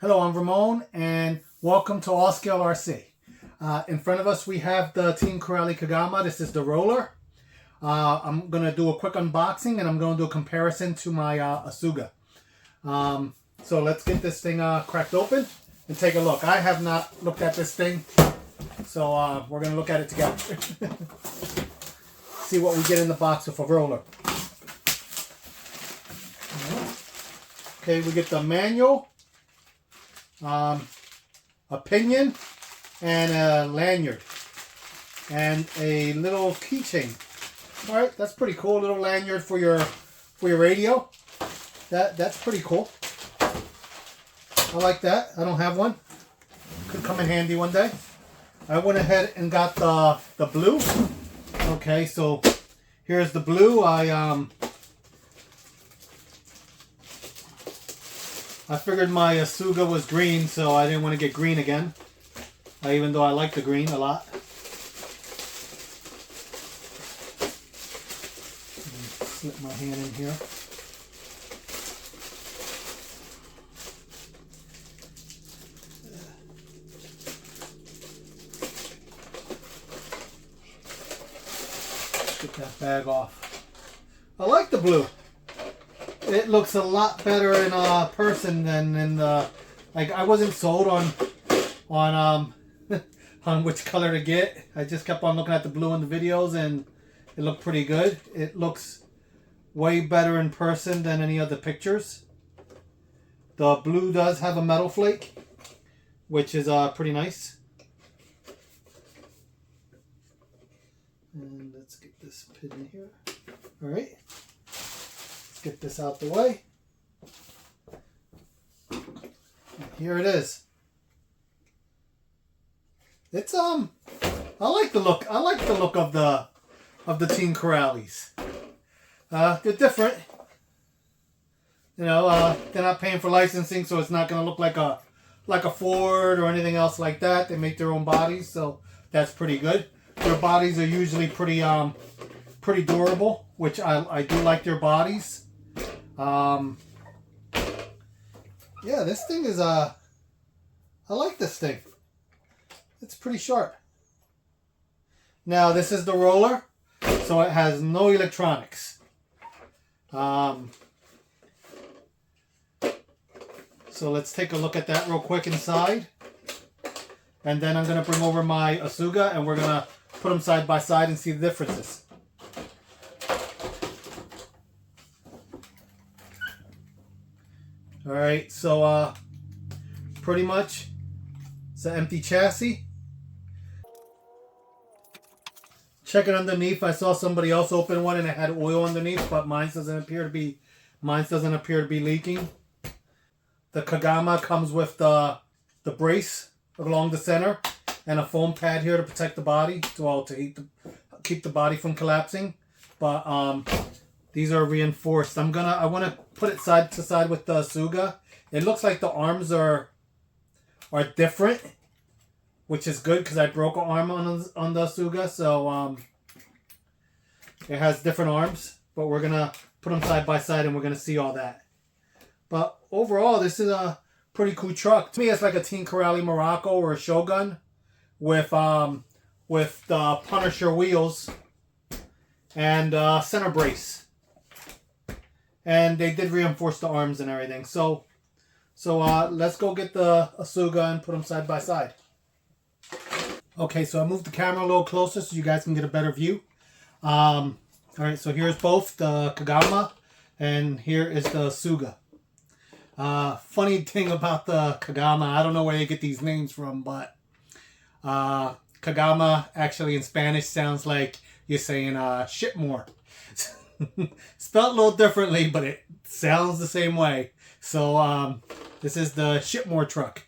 Hello, I'm Ramon, and welcome to All Scale RC. In front of us, we have the Team Corally KAGAMA. This is the roller. I'm going to do a quick unboxing, and I'm going to do a comparison to my ASUGA. So let's get this thing cracked open and take a look. I have not looked at this thing, so we're going to look at it together. See what we get in the box with a roller. Okay, we get the manual, a pinion, and a lanyard, and a little keychain. All right, that's pretty cool. A little lanyard for your radio. That's pretty cool. I like that. I don't have one. Could come in handy one day. I went ahead and got the blue. Okay, so here's the blue. I figured my ASUGA was green, so I didn't want to get green again. Even though I like the green a lot. Slip my hand in here. Get that bag off. I like the blue. It looks a lot better in person than in the. Like, I wasn't sold on on which color to get. I just kept on looking at the blue in the videos, and it looked pretty good. It looks way better in person than any other pictures. The blue does have a metal flake, which is pretty nice. And let's get this pin in here. All right. Get this out the way. And here it is. It's I like the look. I like the look of the Team Corallys. They're different. You know, they're not paying for licensing, so it's not going to look like a Ford or anything else like that. They make their own bodies, so that's pretty good. Their bodies are usually pretty durable, which I do like their bodies. Yeah, this thing is I like this thing. It's pretty sharp. Now this is the roller, so it has no electronics. So let's take a look at that real quick inside, and then I'm gonna bring over my ASUGA and we're gonna put them side by side and see the differences. Alright, so pretty much it's an empty chassis. Checking underneath, I saw somebody else open one and it had oil underneath, but mine doesn't appear to be leaking. The KAGAMA comes with the brace along the center and a foam pad here to protect the body, to keep the body from collapsing. But these are reinforced. I want to put it side to side with the ASUGA. It looks like the arms are different, which is good because I broke an arm on the ASUGA, so it has different arms. But we're gonna put them side by side and we're gonna see all that. But overall, this is a pretty cool truck. To me, it's like a Team Corally Morocco or a Shogun with the Punisher wheels and center brace. And they did reinforce the arms and everything. So let's go get the ASUGA and put them side by side. Okay, so I moved the camera a little closer so you guys can get a better view. All right, so here's both the KAGAMA and here is the ASUGA. Funny thing about the KAGAMA, I don't know where they get these names from, but KAGAMA actually in Spanish sounds like you're saying shit more. Spelled a little differently, but it sounds the same way. So this is the Shipmore truck.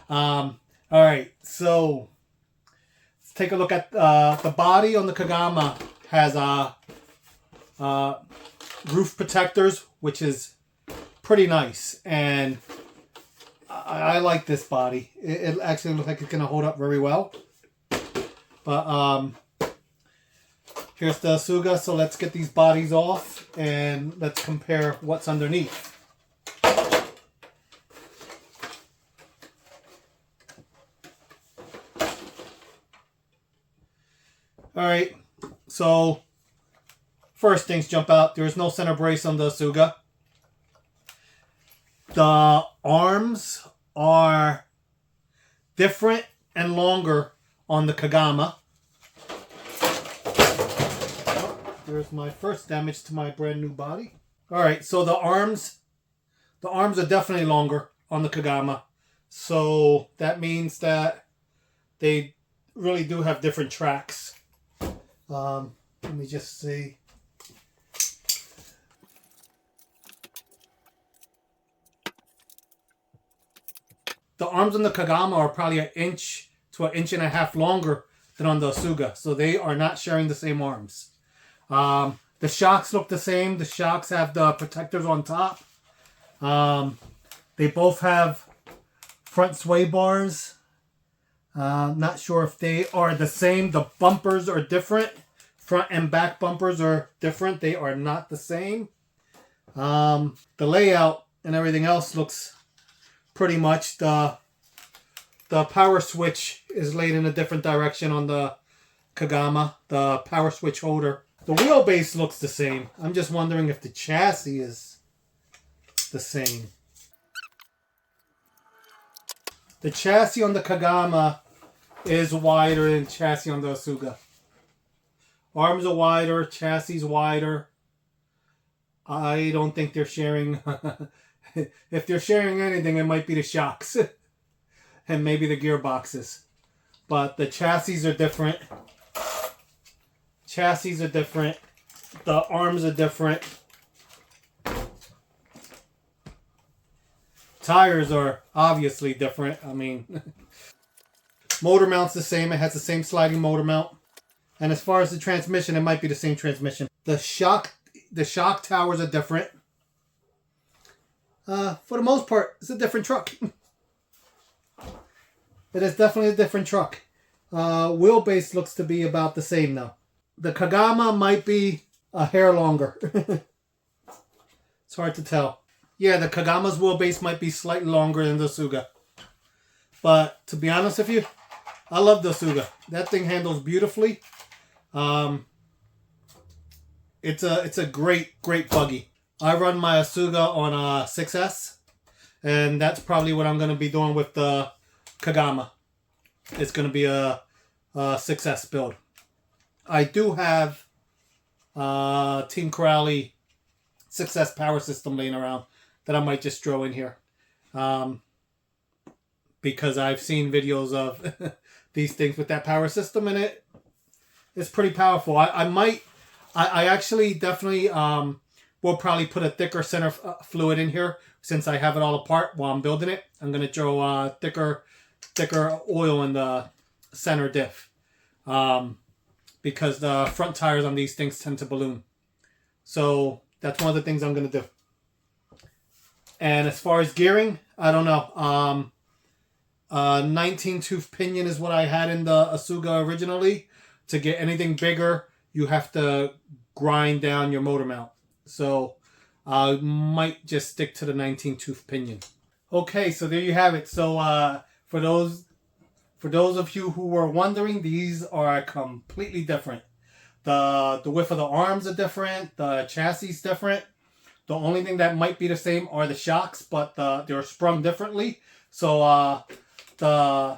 All right, so let's take a look at the body on the KAGAMA. Has roof protectors, which is pretty nice, and I like this body. It actually looks like it's gonna hold up very well. But here's the ASUGA, so let's get these bodies off and let's compare what's underneath. Alright, so first things jump out. There is no center brace on the ASUGA. The arms are different and longer on the Kagama. Oh, there's my first damage to my brand new body. Alright, so the arms are definitely longer on the Kagama. So that means that they really do have different tracks. Let me just see. The arms on the Kagama are probably 1 inch to 1.5 inches longer than on the ASUGA. So they are not sharing the same arms. The shocks look the same. The shocks have the protectors on top. They both have front sway bars. Not sure if they are the same. The bumpers are different. Front and back bumpers are different. They are not the same. The layout and everything else looks pretty much. The power switch is laid in a different direction on the Kagama. The power switch holder. The wheelbase looks the same. I'm just wondering if the chassis is the same. The chassis on the Kagama is wider than the chassis on the ASUGA. Arms are wider, chassis wider. I don't think they're sharing. If they're sharing anything, it might be the shocks and maybe the gearboxes. But the chassis are different. Chassis are different. The arms are different. Tires are obviously different. I mean, motor mount's the same. It has the same sliding motor mount. And as far as the transmission, it might be the same transmission. The shock towers are different. For the most part, it's a different truck. It is definitely a different truck. Wheelbase looks to be about the same now. The Kagama might be a hair longer. It's hard to tell. Yeah, the Kagama's wheelbase might be slightly longer than the ASUGA. But to be honest with you, I love the ASUGA. That thing handles beautifully. It's a great buggy. I run my ASUGA on a 6S, and that's probably what I'm going to be doing with the Kagama. It's going to be a 6S build. I do have Team Corally 6S power system laying around that I might just throw in here. Because I've seen videos of these things with that power system, and it's pretty powerful. I actually definitely will probably put a thicker center fluid in here since I have it all apart while I'm building it. I'm going to throw thicker oil in the center diff. Because the front tires on these things tend to balloon. So that's one of the things I'm going to do. And as far as gearing, I don't know. 19 tooth pinion is what I had in the ASUGA originally. To get anything bigger, you have to grind down your motor mount. So I might just stick to the 19 tooth pinion. Okay, so there you have it. So for those of you who were wondering, these are completely different. The width of the arms are different. The chassis is different. The only thing that might be the same are the shocks, but they're sprung differently. So the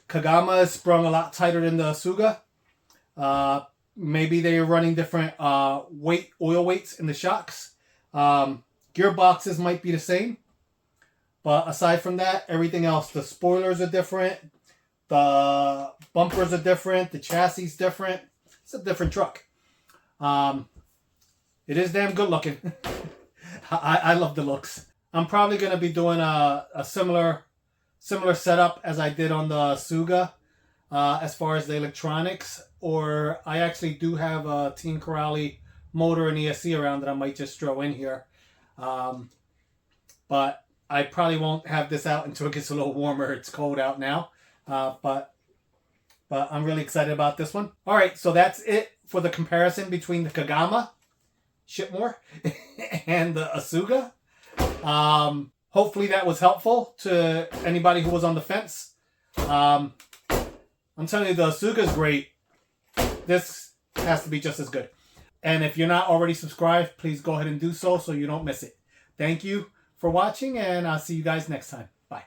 Kagama is sprung a lot tighter than the ASUGA. Maybe they are running different oil weights in the shocks. Gearboxes might be the same. But aside from that, everything else, the spoilers are different. The bumpers are different. The chassis is different. It's a different truck. It is damn good looking. I love the looks. I'm probably going to be doing a similar setup as I did on the ASUGA as far as the electronics. Or I actually do have a Team Corally motor and ESC around that I might just throw in here. But I probably won't have this out until it gets a little warmer. It's cold out now. But I'm really excited about this one. All right, so that's it for the comparison between the Kagama, shit more, and the ASUGA. Hopefully that was helpful to anybody who was on the fence. I'm telling you, the ASUGA is great. this has to be just as good. And if you're not already subscribed, please go ahead and do so you don't miss it. Thank you for watching, and I'll see you guys next time. Bye.